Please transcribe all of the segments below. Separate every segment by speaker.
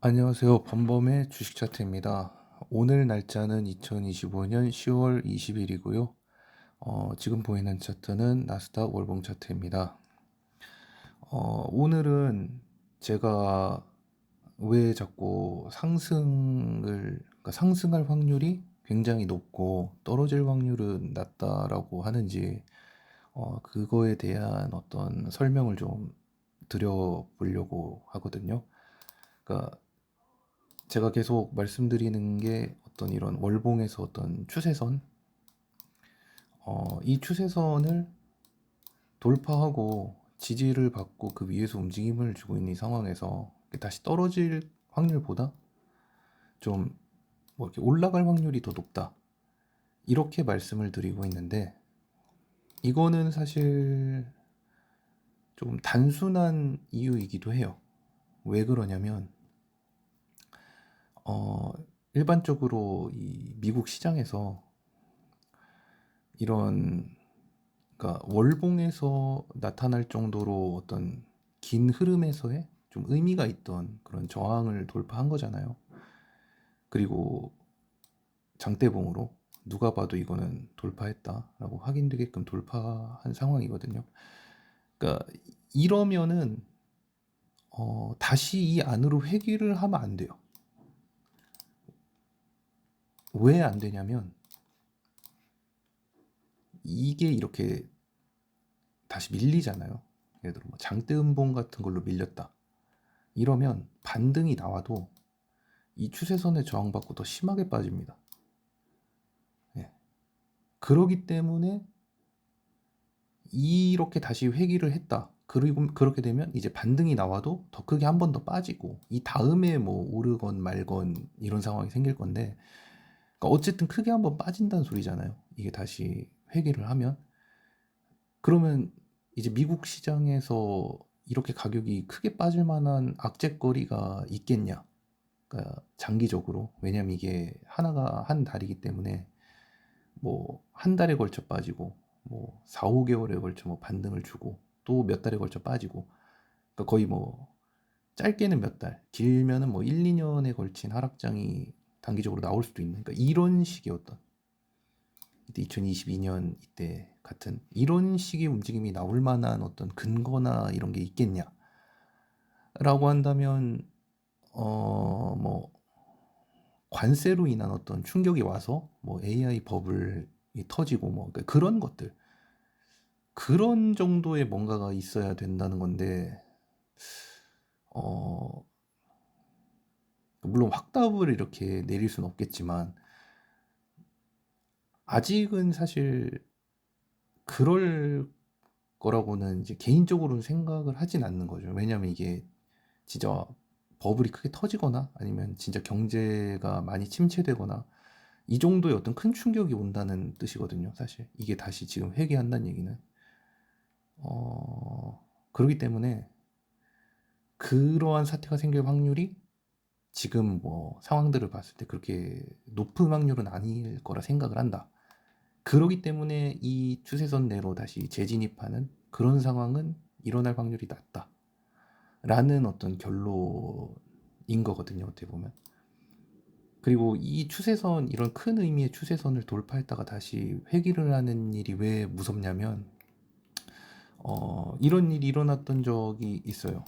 Speaker 1: 안녕하세요. 범범의 주식 차트입니다. 오늘 날짜는 2025년 10월 20일이고요. 지금 보이는 차트는 나스닥 월봉 차트입니다. 오늘은 제가 왜 자꾸 그러니까 상승할 확률이 굉장히 높고 떨어질 확률은 낮다라고 하는지, 그거에 대한 어떤 설명을 좀 드려보려고 하거든요. 그러니까 제가 계속 말씀드리는 게 어떤 이런 월봉에서 어떤 추세선, 이 추세선을 돌파하고 지지를 받고 그 위에서 움직임을 주고 있는 이 상황에서 다시 떨어질 확률보다 좀 뭐 이렇게 올라갈 확률이 더 높다, 이렇게 말씀을 드리고 있는데, 이거는 사실 좀 단순한 이유이기도 해요. 왜 그러냐면 어, 일반적으로 이 미국 시장에서 이런, 그러니까 월봉에서 나타날 정도로 어떤 긴 흐름에서의 좀 의미가 있던 그런 저항을 돌파한 거잖아요. 그리고 장대봉으로 누가 봐도 이거는 돌파했다라고 확인되게끔 돌파한 상황이거든요. 그러니까 이러면은 다시 이 안으로 회귀를 하면 안 돼요. 왜 안 되냐면, 이게 이렇게 다시 밀리잖아요. 예를 들어 뭐 장대음봉 같은 걸로 밀렸다, 이러면 반등이 나와도 이 추세선에 저항받고 더 심하게 빠집니다. 예. 그러기 때문에 이렇게 다시 회귀를 했다, 그리고 그렇게 되면 이제 반등이 나와도 더 크게 한 번 더 빠지고 이 다음에 뭐 오르건 말건 이런 상황이 생길 건데, 그러니까 어쨌든 크게 한 번 빠진다는 소리잖아요. 이게 다시 회귀를 하면. 그러면 이제 미국 시장에서 이렇게 가격이 크게 빠질 만한 악재거리가 있겠냐? 그러니까 장기적으로, 왜냐면 이게 하나가 한 달이기 때문에 뭐 한 달에 걸쳐 빠지고 뭐 4, 5개월에 걸쳐 뭐 반등을 주고 또 몇 달에 걸쳐 빠지고, 그러니까 거의 뭐 짧게는 몇 달, 길면은 뭐 1, 2년에 걸친 하락장이 단기적으로 나올 수도 있는, 그러니까 이런 식의 어떤, 이때 2022년 이때 같은 이런 식의 움직임이 나올 만한 어떤 근거나 이런 게 있겠냐라고 한다면, 뭐 관세로 인한 어떤 충격이 와서 뭐 AI 버블이 터지고 뭐 그러니까 그런 것들, 그런 정도의 뭔가가 있어야 된다는 건데, 어 물론 확답을 이렇게 내릴 수는 없겠지만 아직은 사실 그럴 거라고는 이제 개인적으로는 생각을 하진 않는 거죠. 왜냐하면 이게 진짜 버블이 크게 터지거나 아니면 진짜 경제가 많이 침체되거나 이 정도의 어떤 큰 충격이 온다는 뜻이거든요. 사실 이게 다시 지금 회귀한다는 얘기는, 그렇기 때문에 그러한 사태가 생길 확률이 지금 뭐 상황들을 봤을 때 그렇게 높은 확률은 아닐 거라 생각을 한다. 그러기 때문에 이 추세선 내로 다시 재진입하는 그런 상황은 일어날 확률이 낮다, 라는 어떤 결론인 거거든요, 어떻게 보면. 그리고 이 추세선, 이런 큰 의미의 추세선을 돌파했다가 다시 회귀를 하는 일이 왜 무섭냐면, 이런 일이 일어났던 적이 있어요.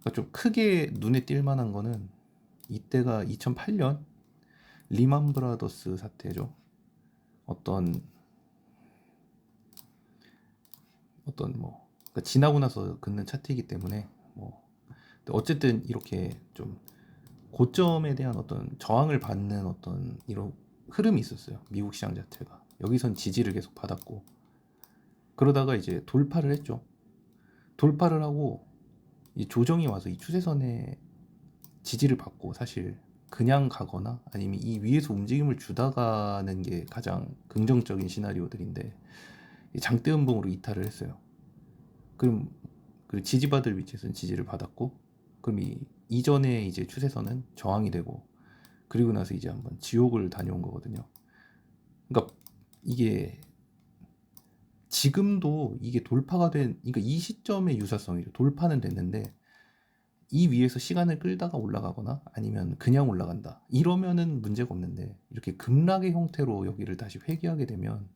Speaker 1: 그러니까 좀 크게 눈에 띌 만한 거는 이때가 2008년 리만 브라더스 사태죠. 어떤 뭐, 그러니까 지나고 나서 긋는 차트이기 때문에 뭐, 어쨌든 이렇게 좀 고점에 대한 어떤 저항을 받는 어떤 이런 흐름이 있었어요. 미국 시장 자체가 여기선 지지를 계속 받았고, 그러다가 이제 돌파를 했죠. 돌파를 하고 이 조정이 와서 이 추세선에 지지를 받고, 사실 그냥 가거나 아니면 이 위에서 움직임을 주다가는 게 가장 긍정적인 시나리오들인데, 장대음봉으로 이탈을 했어요. 그럼 그 지지받을 위치에서는 지지를 받았고, 그럼 이 이전에 이제 추세선은 저항이 되고, 그리고 나서 이제 한번 지옥을 다녀온 거거든요. 그러니까 이게 지금도 이게 돌파가 된, 그러니까 이 시점의 유사성이죠. 돌파는 됐는데 이 위에서 시간을 끌다가 올라가거나 아니면 그냥 올라간다. 이러면은 문제가 없는데 이렇게 급락의 형태로 여기를 다시 회귀하게 되면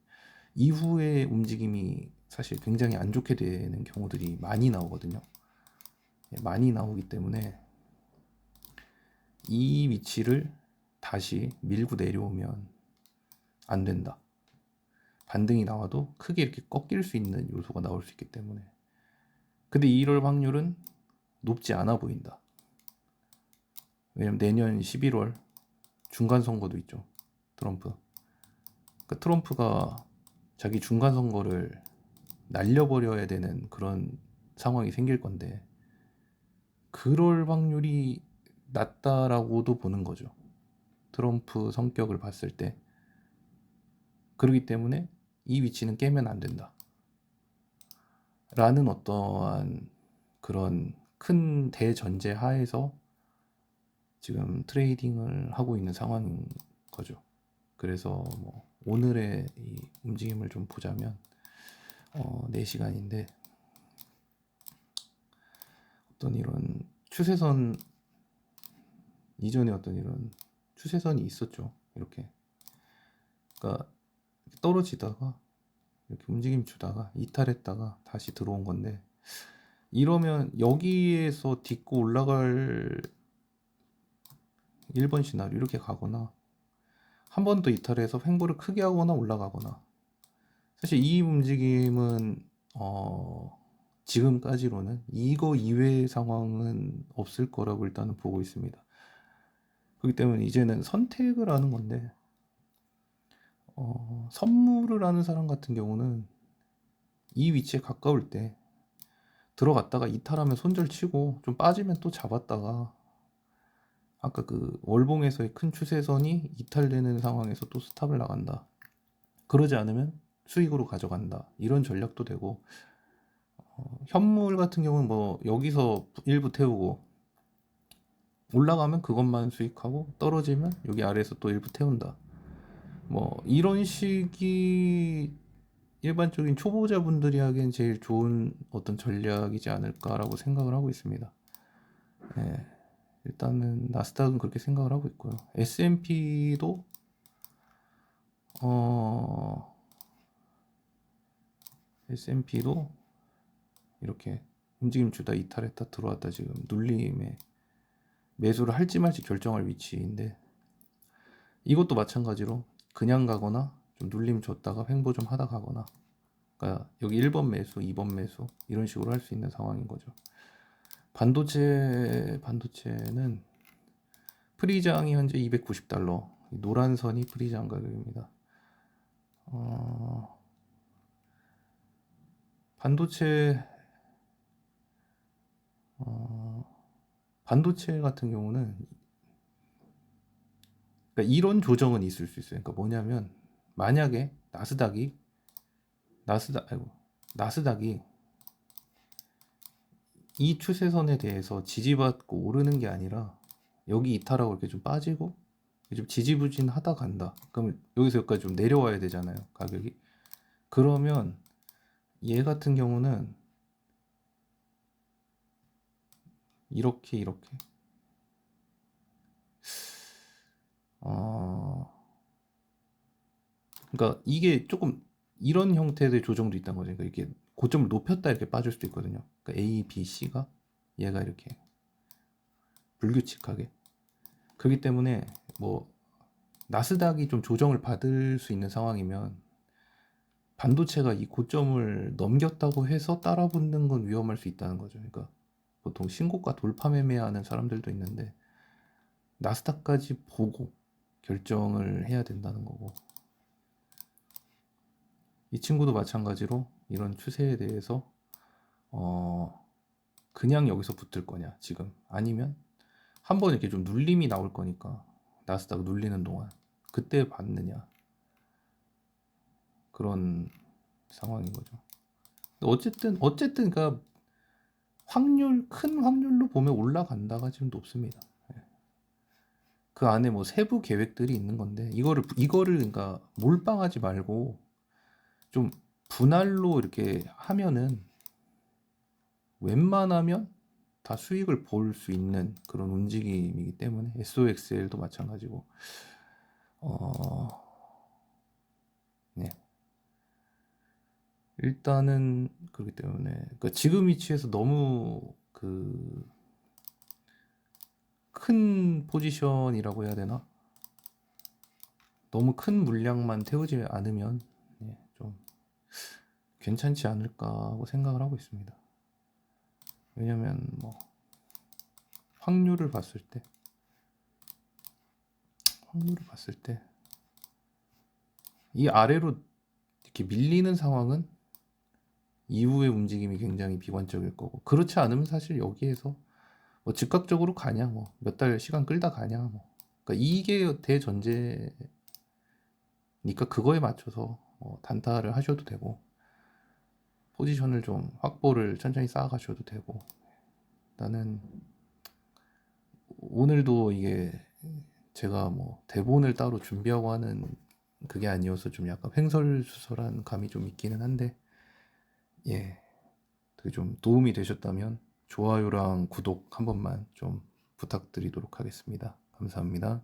Speaker 1: 이후의 움직임이 사실 굉장히 안 좋게 되는 경우들이 많이 나오거든요. 많이 나오기 때문에 이 위치를 다시 밀고 내려오면 안 된다. 반등이 나와도 크게 이렇게 꺾일 수 있는 요소가 나올 수 있기 때문에. 근데 이럴 확률은 높지 않아 보인다. 왜냐면 내년 11월 중간 선거도 있죠. 트럼프. 그러니까 트럼프가 자기 중간 선거를 날려버려야 되는 그런 상황이 생길 건데 그럴 확률이 낮다라고도 보는 거죠. 트럼프 성격을 봤을 때. 그렇기 때문에 이 위치는 깨면 안 된다. 라는 어떠한 그런 큰 대전제 하에서 지금 트레이딩을 하고 있는 상황인 거죠. 그래서 뭐 오늘의 이 움직임을 좀 보자면 4시간인데 어떤 이런 추세선 이전에 어떤 이런 추세선이 있었죠. 이렇게 그러니까 떨어지다가 이렇게 움직임 주다가 이탈했다가 다시 들어온 건데 이러면 여기에서 딛고 올라갈 1번 시나리오 이렇게 가거나 한 번 더 이탈해서 횡보를 크게 하거나 올라가거나 사실 이 움직임은 지금까지로는 이거 이외의 상황은 없을 거라고 일단은 보고 있습니다. 그렇기 때문에 이제는 선택을 하는 건데 선물을 하는 사람 같은 경우는 이 위치에 가까울 때 들어갔다가 이탈하면 손절치고 좀 빠지면 또 잡았다가 아까 그 월봉에서의 큰 추세선이 이탈되는 상황에서 또 스탑을 나간다. 그러지 않으면 수익으로 가져간다. 이런 전략도 되고 현물 같은 경우는 뭐 여기서 일부 태우고 올라가면 그것만 수익하고 떨어지면 여기 아래에서 또 일부 태운다. 뭐 이런 식이 일반적인 초보자분들이 하기엔 제일 좋은 어떤 전략이지 않을까라고 생각을 하고 있습니다. 네, 일단은 나스닥은 그렇게 생각을 하고 있고요. S&P도 S&P도 이렇게 움직임 주다 이탈했다 들어왔다 지금 눌림에 매수를 할지 말지 결정할 위치인데 이것도 마찬가지로 그냥 가거나 좀 눌림 줬다가 횡보 좀 하다 가거나 그러니까 여기 1번 매수, 2번 매수 이런 식으로 할 수 있는 상황인 거죠. 반도체는 프리장이 현재 $290 노란 선이 프리장 가격입니다. 반도체 같은 경우는 그러니까 이런 조정은 있을 수 있어요. 그러니까 뭐냐면 만약에 나스닥이 이 추세선에 대해서 지지받고 오르는 게 아니라 여기 이탈하고 이렇게 좀 빠지고 좀 지지부진하다 간다. 그럼 여기서 여기까지 좀 내려와야 되잖아요. 가격이. 그러면 얘 같은 경우는 이렇게 그러니까 이게 조금 이런 형태의 조정도 있다는 거죠. 그러니까 이렇게 고점을 높였다 이렇게 빠질 수도 있거든요. 그러니까 A, B, C가 얘가 이렇게 불규칙하게. 그렇기 때문에 뭐 나스닥이 좀 조정을 받을 수 있는 상황이면 반도체가 이 고점을 넘겼다고 해서 따라붙는 건 위험할 수 있다는 거죠. 그러니까 보통 신고가 돌파 매매하는 사람들도 있는데 나스닥까지 보고 결정을 해야 된다는 거고 이 친구도 마찬가지로 이런 추세에 대해서 그냥 여기서 붙을 거냐 지금 아니면 한번 이렇게 좀 눌림이 나올 거니까 나스닥 눌리는 동안 그때 받느냐 그런 상황인 거죠. 어쨌든 그러니까 큰 확률로 보면 올라간다가 지금 높습니다. 그 안에 뭐 세부 계획들이 있는 건데 이거를 그러니까 몰빵하지 말고 좀 분할로 이렇게 하면은 웬만하면 다 수익을 볼 수 있는 그런 움직임이기 때문에 SOXL도 마찬가지고 네. 일단은 그렇기 때문에 그러니까 지금 위치에서 너무 그 큰 포지션이라고 해야 되나? 너무 큰 물량만 태우지 않으면 좀 괜찮지 않을까 하고 생각을 하고 있습니다. 왜냐면 뭐 확률을 봤을 때 이 아래로 이렇게 밀리는 상황은 이후의 움직임이 굉장히 비관적일 거고, 그렇지 않으면 사실 여기에서 뭐 즉각적으로 가냐, 뭐 몇 달 시간 끌다 가냐, 뭐 그러니까 이게 대전제니까 그거에 맞춰서 단타를 하셔도 되고 포지션을 좀 확보를 천천히 쌓아가셔도 되고. 나는 오늘도 이게 제가 뭐 대본을 따로 준비하고 하는 그게 아니어서 좀 약간 횡설수설한 감이 좀 있기는 한데, 예, 그게 좀 도움이 되셨다면 좋아요랑 구독 한 번만 좀 부탁드리도록 하겠습니다. 감사합니다.